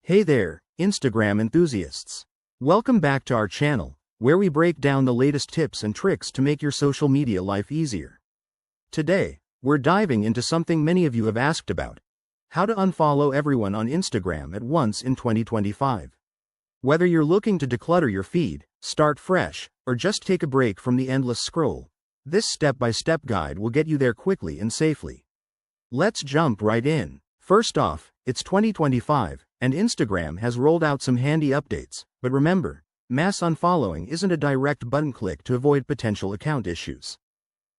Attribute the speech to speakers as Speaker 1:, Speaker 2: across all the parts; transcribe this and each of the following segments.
Speaker 1: Hey there, Instagram enthusiasts. Welcome back to our channel, where we break down the latest tips and tricks to make your social media life easier. Today, we're diving into something many of you have asked about: how to unfollow everyone on Instagram at once in 2025. Whether you're looking to declutter your feed, start fresh, or just take a break from the endless scroll, this step-by-step guide will get you there quickly and safely. Let's jump right in. First off, it's 2025, and Instagram has rolled out some handy updates, but remember, mass unfollowing isn't a direct button click to avoid potential account issues.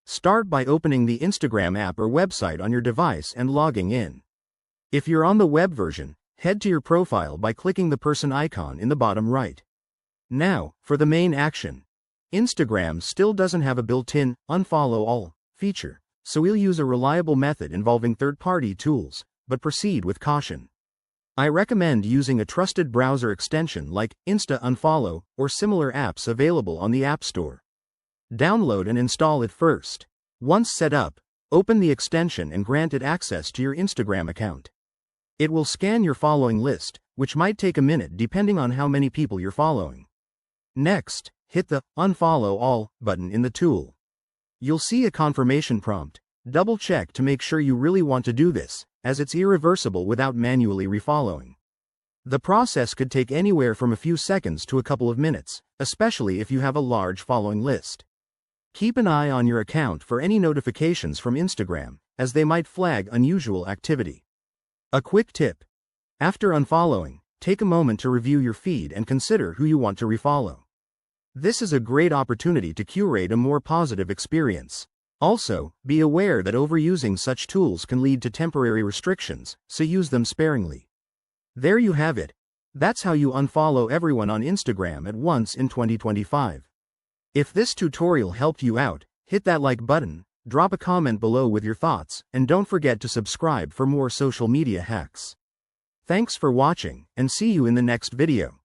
Speaker 1: Start by opening the Instagram app or website on your device and logging in. If you're on the web version, head to your profile by clicking the person icon in the bottom right. Now, for the main action. Instagram still doesn't have a built-in unfollow all feature, so we'll use a reliable method involving third-party tools, but proceed with caution. I recommend using a trusted browser extension like Insta Unfollow or similar apps available on the App Store. Download and install it first. Once set up, open the extension and grant it access to your Instagram account. It will scan your following list, which might take a minute depending on how many people you're following. Next, hit the Unfollow All button in the tool. You'll see a confirmation prompt. Double-check to make sure you really want to do this, as it's irreversible without manually refollowing. The process could take anywhere from a few seconds to a couple of minutes, especially if you have a large following list. Keep an eye on your account for any notifications from Instagram, as they might flag unusual activity. A quick tip: after unfollowing, take a moment to review your feed and consider who you want to refollow. This is a great opportunity to curate a more positive experience. Also, be aware that overusing such tools can lead to temporary restrictions, so use them sparingly. There you have it. That's how you unfollow everyone on Instagram at once in 2025. If this tutorial helped you out, hit that like button, drop a comment below with your thoughts, and don't forget to subscribe for more social media hacks. Thanks for watching, and see you in the next video.